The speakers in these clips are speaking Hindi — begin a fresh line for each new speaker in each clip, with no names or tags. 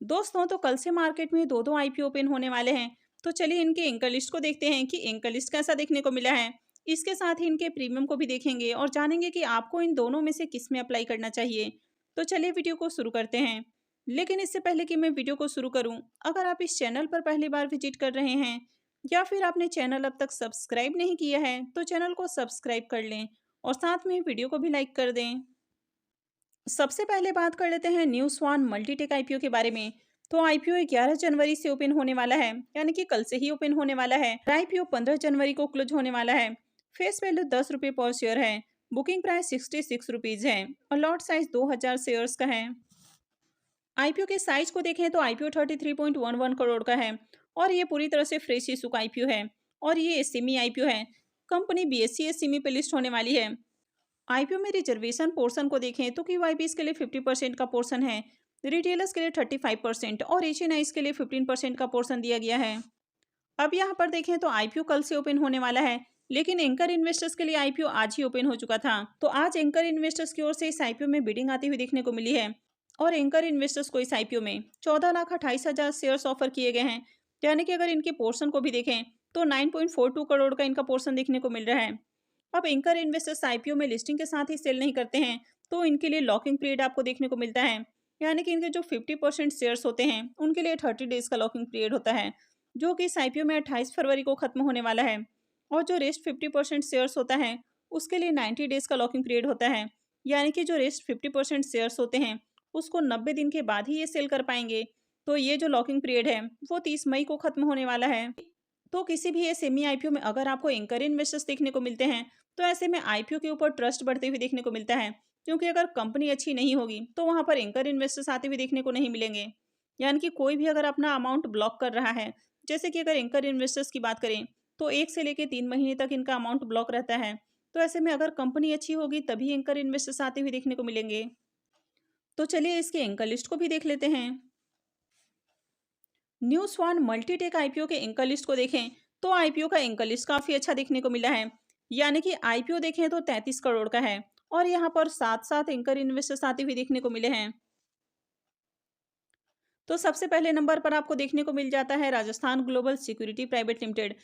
दोस्तों, तो कल से मार्केट में दो दो आईपीओ ओपन होने वाले हैं। तो चलिए इनके एंकर लिस्ट को देखते हैं कि एंकर लिस्ट कैसा देखने को मिला है। इसके साथ ही इनके प्रीमियम को भी देखेंगे और जानेंगे कि आपको इन दोनों में से किस में अप्लाई करना चाहिए। तो चलिए वीडियो को शुरू करते हैं। लेकिन इससे पहले कि मैं वीडियो को शुरू करूं, अगर आप इस चैनल पर पहली बार विजिट कर रहे हैं या फिर आपने चैनल अब तक सब्सक्राइब नहीं किया है, तो चैनल को सब्सक्राइब कर लें और साथ में वीडियो को भी लाइक कर दें। सबसे पहले बात कर लेते हैं न्यू स्वान मल्टीटेक आईपीओ के बारे में। तो आईपीओ 11 जनवरी से ओपन होने वाला है, यानी कि कल से ही ओपन होने वाला है। आईपीओ 15 जनवरी को क्लोज होने वाला है। फेस वैल्यू 10 रुपये पर शेयर है। बुकिंग प्राइस 66 रुपीज है और लॉट साइज 2000 शेयर्स का है। आईपीओ के साइज को देखें तो आईपीओ 33.11 करोड़ का है और ये पूरी तरह से फ्रेश इशू का आईपीओ है और ये एसएमई आईपीओ है। कंपनी बीएसई एसएमई पे लिस्ट होने वाली है। आईपीओ में रिजर्वेशन पोर्शन को देखें तो क्यूआईपीज के लिए 50% का पोर्शन है, रिटेलर्स के लिए 35% और एशियनाइज के लिए 15% का पोर्शन दिया गया है। अब यहाँ पर देखें तो आईपीओ कल से ओपन होने वाला है, लेकिन एंकर इन्वेस्टर्स के लिए आईपीओ आज ही ओपन हो चुका था। तो आज एंकर इन्वेस्टर्स की ओर से इस आईपीओ में बिडिंग आती हुई देखने को मिली है और एंकर इन्वेस्टर्स को इस आईपीओ में 14,28,000 शेयर्स ऑफर किए गए हैं। यानी कि अगर इनके पोर्शन को भी देखें तो 9.42 करोड़ का इनका पोर्शन देखने को मिल रहा है। अब एंकर इन्वेस्टर्स आईपीओ में लिस्टिंग के साथ ही सेल नहीं करते हैं, तो इनके लिए लॉकिंग पीरियड आपको देखने को मिलता है। यानी कि इनके जो 50% शेयर्स होते हैं उनके लिए 30 डेज का लॉकिंग पीरियड होता है, जो कि इस आईपीओ में 28 फरवरी को खत्म होने वाला है। और जो रेस्ट 50% शेयर्स होता है उसके लिए 90 डेज का लॉकिंग पीरियड होता है। यानी कि जो रेस्ट 50% शेयर्स होते हैं उसको 90 दिन के बाद ही ये सेल कर पाएंगे। तो ये जो लॉकिंग पीरियड है वो 30 मई को खत्म होने वाला है। तो किसी भी एसएमई आईपीओ में अगर आपको एंकर इन्वेस्टर्स देखने को मिलते हैं, तो ऐसे में आईपीओ के ऊपर ट्रस्ट बढ़ते हुए देखने को मिलता है, क्योंकि अगर कंपनी अच्छी नहीं होगी तो वहां पर एंकर इन्वेस्टर्स आते हुए देखने को नहीं मिलेंगे। यानी कि कोई भी अगर अपना अमाउंट ब्लॉक कर रहा है, जैसे कि अगर एंकर इन्वेस्टर्स की बात करें तो 1 से लेकर 3 महीने तक इनका अमाउंट ब्लॉक रहता है। तो ऐसे में अगर कंपनी अच्छी होगी तभी एंकर इन्वेस्टर्स आते हुए देखने को मिलेंगे। तो चलिए इसके एंकर लिस्ट को भी देख लेते हैं। न्यू स्वान मल्टीटेक आईपीओ के एंकर लिस्ट को देखें तो आईपीओ का एंकर लिस्ट काफी अच्छा देखने को मिला है। यानी कि आईपीओ देखें तो 33 करोड़ का है और यहाँ पर साथ साथ एंकर इन्वेस्टर्स आते हुए देखने को मिले हैं। तो सबसे पहले नंबर पर आपको देखने को मिल जाता है Rajasthan global security private limited.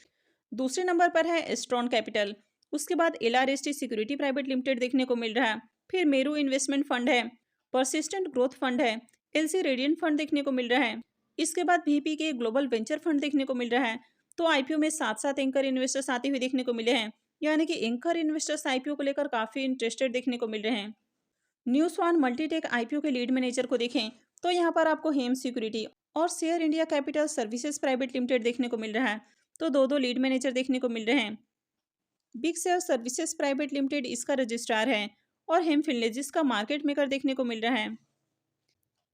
दूसरे नंबर पर है एस्ट्रॉन कैपिटल। उसके बाद एलआरएसटी सिक्योरिटी प्राइवेट लिमिटेड देखने को मिल रहा है। फिर मेरू इन्वेस्टमेंट फंड है, परसिस्टेंट ग्रोथ फंड है, एलसी रेडियंट फंड देखने को मिल रहा है। इसके बाद वीपी के ग्लोबल वेंचर फंड देखने को मिल रहा है। तो आईपीओ में साथ साथ एंकर इन्वेस्टर्स आते हुए देखने को मिले हैं। यानी कि एंकर इन्वेस्टर्स आईपीओ को लेकर काफी इंटरेस्टेड देखने को मिल रहे हैं। न्यू स्वान मल्टीटेक आईपीओ के लीड मैनेजर को देखें तो यहाँ पर आपको हेम सिक्योरिटी और share India capital services private limited देखने को मिल रहा है। तो दो दो लीड मैनेजर देखने को मिल रहे हैं। Big share services private limited इसका रजिस्ट्रार है और हेम फिनले जिसका मार्केट मेकर देखने को मिल रहा है।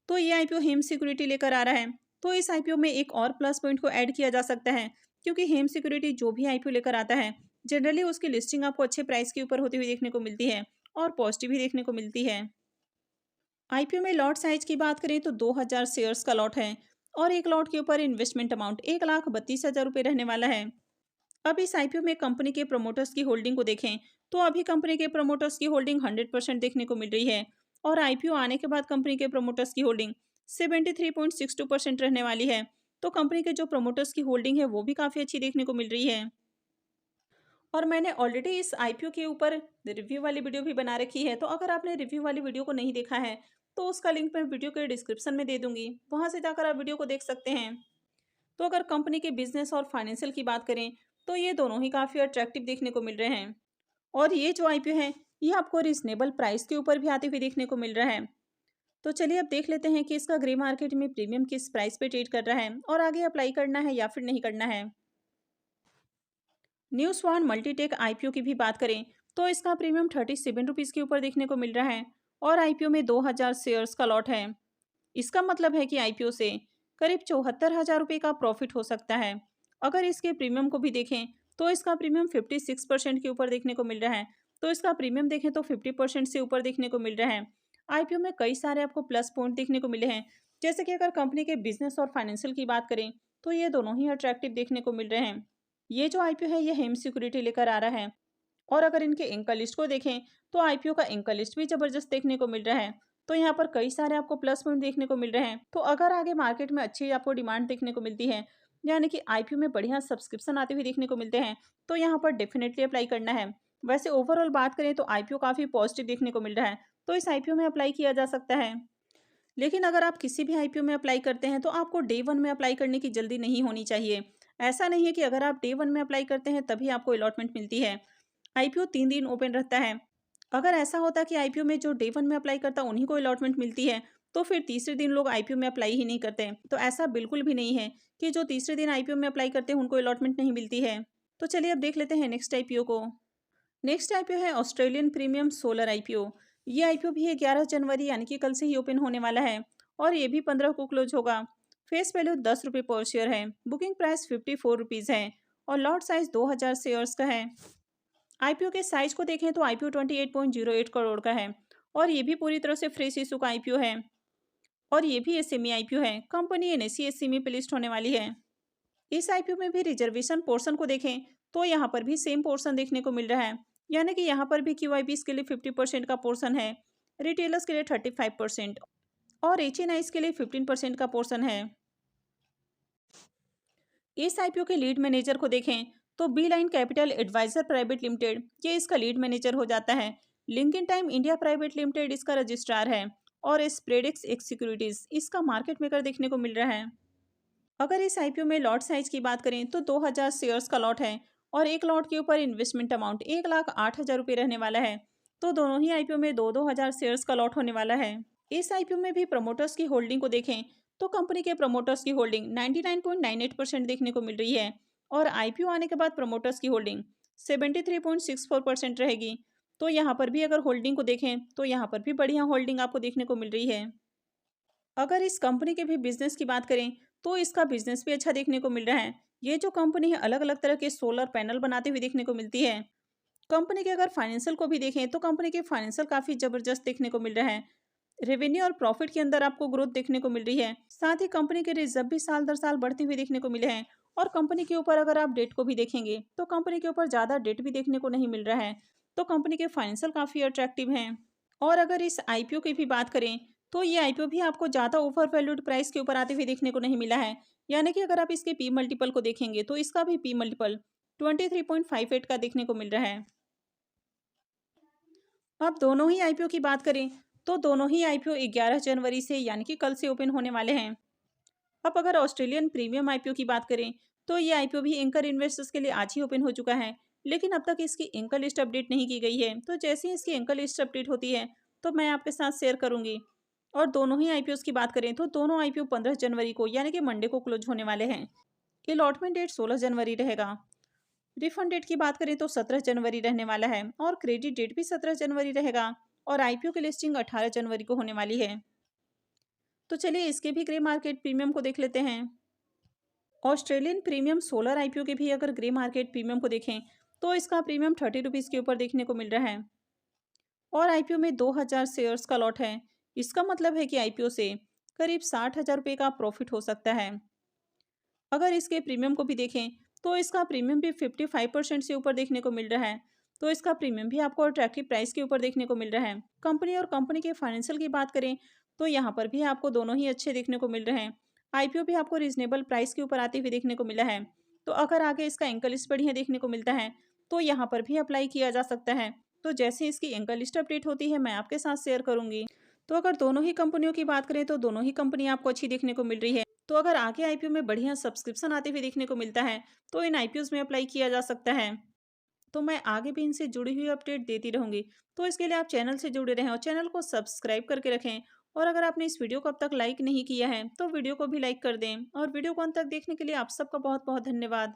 तो ये आईपीओ हेम सिक्योरिटी लेकर आ रहा है। तो इस आईपीओ में एक और प्लस पॉइंट को ऐड किया जा सकता है, क्योंकि हेम सिक्योरिटी जो भी आईपीओ लेकर आता है जनरली उसकी लिस्टिंग आपको अच्छे प्राइस के ऊपर होती हुई देखने को मिलती है और पॉजिटिव भी देखने को मिलती है। आईपीओ में लॉट साइज की बात करें तो 2000 शेयर्स का लॉट है और एक लॉट के ऊपर इन्वेस्टमेंट अमाउंट 1,32,000 रुपये रहने वाला है। अब इस आईपीओ में कंपनी के प्रमोटर्स की होल्डिंग को देखें तो अभी कंपनी के प्रमोटर्स की होल्डिंग 100% देखने को मिल रही है और आईपीओ आने के बाद कंपनी के प्रमोटर्स की होल्डिंग 73.62% रहने वाली है। तो कंपनी के जो प्रमोटर्स की होल्डिंग है वो भी काफ़ी अच्छी देखने को मिल रही है। और मैंने ऑलरेडी इस आईपीओ के ऊपर रिव्यू वाली वीडियो भी बना रखी है, तो अगर आपने रिव्यू वाली वीडियो को नहीं देखा है तो उसका लिंक मैं वीडियो के डिस्क्रिप्शन में दे दूंगी, वहां से जाकर आप वीडियो को देख सकते हैं। तो अगर कंपनी के बिजनेस और फाइनेंशियल की बात करें तो ये दोनों ही काफ़ी अट्रैक्टिव देखने को मिल रहे हैं। और ये जो आईपीओ है ये आपको रिजनेबल प्राइस के ऊपर भी आते हुए देखने को मिल रहा है। तो चलिए अब देख लेते हैं कि इसका ग्रे मार्केट में प्रीमियम किस प्राइस पे ट्रेड कर रहा है और आगे अप्लाई करना है या फिर नहीं करना है। न्यू स्वान मल्टीटेक आईपीओ की भी बात करें तो इसका प्रीमियम 37 रुपीज़ के ऊपर देखने को मिल रहा है और आईपीओ में 2000 शेयर्स का लॉट है। इसका मतलब है कि आईपीओ से करीब 74,000 रुपये का प्रॉफिट हो सकता है। अगर इसके प्रीमियम को भी देखें तो इसका प्रीमियम 56% के ऊपर देखने को मिल रहा है। तो इसका प्रीमियम देखें तो 50% से ऊपर देखने को मिल रहा है। आईपीओ में कई सारे आपको प्लस पॉइंट देखने को मिले हैं, जैसे कि अगर कंपनी के बिजनेस और फाइनेंशियल की बात करें तो ये दोनों ही अट्रैक्टिव देखने को मिल रहे हैं। ये जो आईपीओ है ये हेम सिक्योरिटी लेकर आ रहा है और अगर इनके एंकर लिस्ट को देखें तो आईपीओ का एंकर लिस्ट भी जबरदस्त देखने को मिल रहा है। तो यहाँ पर कई सारे आपको प्लस पॉइंट देखने को मिल रहे हैं। तो अगर आगे मार्केट में अच्छी आपको डिमांड देखने को मिलती है, यानी कि आईपीओ में बढ़िया सब्सक्रिप्शन आते हुए देखने को मिलते हैं, तो यहाँ पर डेफिनेटली अप्लाई करना है। वैसे ओवरऑल बात करें तो आईपीओ काफ़ी पॉजिटिव देखने को मिल रहा है, तो इस आईपीओ में अप्लाई किया जा सकता है। लेकिन अगर आप किसी भी आईपीओ में अप्लाई करते हैं तो आपको डे 1 में अप्लाई करने की जल्दी नहीं होनी चाहिए। ऐसा नहीं है कि अगर आप डे 1 में अप्लाई करते हैं तभी आपको अलॉटमेंट मिलती है। आईपीओ 3 दिन ओपन रहता है। अगर ऐसा होता कि आईपीओ में जो डे 1 में अप्लाई करता उन्हीं को अलॉटमेंट मिलती है, तो फिर तीसरे दिन लोग आईपीओ में अप्लाई ही नहीं करते। तो ऐसा बिल्कुल भी नहीं है कि जो तीसरे दिन आईपीओ में अप्लाई करते हैं उनको अलॉटमेंट नहीं मिलती है। तो चलिए अब देख लेते हैं नेक्स्ट आईपीओ को। नेक्स्ट आईपीओ है ऑस्ट्रेलियन प्रीमियम सोलर आईपीओ। ये आईपीओ भी 11 जनवरी यानी कि कल से ही ओपन होने वाला है और ये भी 15 को क्लोज होगा। फेस वैल्यू 10 रुपये पर शेयर है। बुकिंग प्राइस 54 रुपीज़ है और लॉट साइज 2000 शेयर्स का है। आईपीओ के साइज को देखें तो आईपीओ 28.08 करोड़ का है और ये भी पूरी तरह से फ्रेश इशू का आईपीओ है और ये भी एसएमई आईपीओ है। कंपनी एनएसई एसएमई पे लिस्ट होने वाली है। इस आईपीओ में भी रिजर्वेशन पोर्शन को देखें तो यहाँ पर भी सेम पोर्शन देखने को मिल रहा है, यानी कि यहाँ पर भी क्यूआईबीज के लिए 50% का पोर्शन है, रिटेलर्स के लिए 35% और एचएनआईज के लिए 15% का पोर्शन है। इस आईपीओ के लीड मैनेजर को देखें तो B line capital advisor private limited ये इसका लीड मैनेजर हो जाता है। Link in time India private limited इसका रजिस्ट्रार है और स्प्रेडिक्स एक्स सिक्योरिटीज इसका मार्केट मेकर देखने को मिल रहा है। अगर इस आईपीओ में लॉट साइज की बात करें तो 2000 शेयर्स का लॉट है और एक लॉट के ऊपर इन्वेस्टमेंट अमाउंट 1,08,000 रुपये रहने वाला है। तो दोनों ही आईपीओ में 2-2 हजार शेयर्स का लॉट होने वाला है। इस आईपीओ में भी प्रमोटर्स की होल्डिंग को देखें तो कंपनी के प्रमोटर्स की होल्डिंग 99.98% देखने को मिल रही है और आईपीओ आने के बाद प्रमोटर्स की होल्डिंग 73.64% रहेगी। तो यहाँ पर भी अगर होल्डिंग को देखें तो यहाँ पर भी बढ़िया होल्डिंग आपको देखने को मिल रही है। अगर इस कंपनी के भी बिजनेस की बात करें तो इसका बिजनेस भी अच्छा देखने को मिल रहा है। ये जो कंपनी है अलग अलग तरह के सोलर पैनल बनाते हुए देखने को मिलती है। कंपनी के अगर फाइनेंशियल को भी देखें तो कंपनी के फाइनेंशियल काफ़ी ज़बरदस्त देखने को मिल रहा है। रेवेन्यू और प्रॉफिट के अंदर आपको ग्रोथ देखने को मिल रही है। साथ ही कंपनी के रिजर्व भी साल दर साल बढ़ते हुए देखने को मिले हैं और कंपनी के ऊपर अगर आप डेट को भी देखेंगे तो कंपनी के ऊपर ज़्यादा डेट भी देखने को नहीं मिल रहा है। तो कंपनी के फाइनेंशियल काफ़ी अट्रैक्टिव हैं। और अगर इस आईपीओ की भी बात करें तो ये आईपीओ भी आपको ज़्यादा ओवर वैल्यूड प्राइस के ऊपर आते हुए देखने को नहीं मिला है, यानी कि अगर आप इसके पी मल्टीपल को देखेंगे तो इसका भी पी मल्टीपल 23.58 का देखने को मिल रहा है। अब दोनों ही आईपीओ की बात करें तो दोनों ही आईपीओ 11 जनवरी से यानी कि कल से ओपन होने वाले हैं। अब अगर ऑस्ट्रेलियन प्रीमियम आईपीओ की बात करें तो ये आईपीओ भी एंकर इन्वेस्टर्स के लिए आज ही ओपन हो चुका है, लेकिन अब तक इसकी एंकर लिस्ट अपडेट नहीं की गई है। तो जैसे ही इसकी एंकर लिस्ट अपडेट होती है तो मैं आपके साथ शेयर करूंगी। और दोनों ही आईपीओ की बात करें तो दोनों आईपीओ 15 जनवरी को यानी कि मंडे को क्लोज होने वाले हैं। अलॉटमेंट डेट 16 जनवरी रहेगा। रिफंड डेट की बात करें तो 17 जनवरी रहने वाला है और क्रेडिट डेट भी 17 जनवरी रहेगा और आईपीओ की लिस्टिंग 18 जनवरी को होने वाली है। तो चलिए इसके भी ग्रे मार्केट प्रीमियम को देख लेते हैं। ऑस्ट्रेलियन प्रीमियम सोलर आईपीओ के भी अगर ग्रे मार्केट प्रीमियम को देखें तो इसका प्रीमियम 30 रुपीज़ के ऊपर देखने को मिल रहा है और आईपीओ में 2000 शेयर्स का लॉट है। इसका मतलब है कि आईपीओ से करीब 60,000 रुपये का प्रॉफिट हो सकता है। अगर इसके प्रीमियम को भी देखें तो इसका प्रीमियम भी 55% से ऊपर देखने को मिल रहा है। तो इसका प्रीमियम भी आपको अट्रैक्टिव प्राइस के ऊपर देखने को मिल रहा है। कंपनी और कंपनी के फाइनेंशियल की बात करें तो यहाँ पर भी आपको दोनों ही अच्छे देखने को मिल रहे हैं। आईपीओ भी आपको रीजनेबल प्राइस के ऊपर आते हुए देखने को मिला है। तो अगर आगे इसका एंकर लिस्ट बढ़िया देखने को मिलता है तो यहाँ पर भी अप्लाई किया जा सकता है। तो जैसे इसकी एंकर लिस्ट अपडेट होती है मैं आपके साथ शेयर करूंगी। तो अगर दोनों ही कंपनियों की बात करें तो दोनों ही कंपनी आपको अच्छी देखने को मिल रही है। तो अगर आगे आईपीओ में बढ़िया सब्सक्रिप्शन आते हुए देखने को मिलता है तो इन आईपीओ में अप्लाई किया जा सकता है। तो मैं आगे भी इनसे जुड़ी हुई अपडेट देती रहूंगी। तो इसके लिए आप चैनल से जुड़े रहें और चैनल को सब्सक्राइब करके रखें। और अगर आपने इस वीडियो को अब तक लाइक नहीं किया है तो वीडियो को भी लाइक कर दें और वीडियो को अंत तक देखने के लिए आप सबका बहुत बहुत धन्यवाद।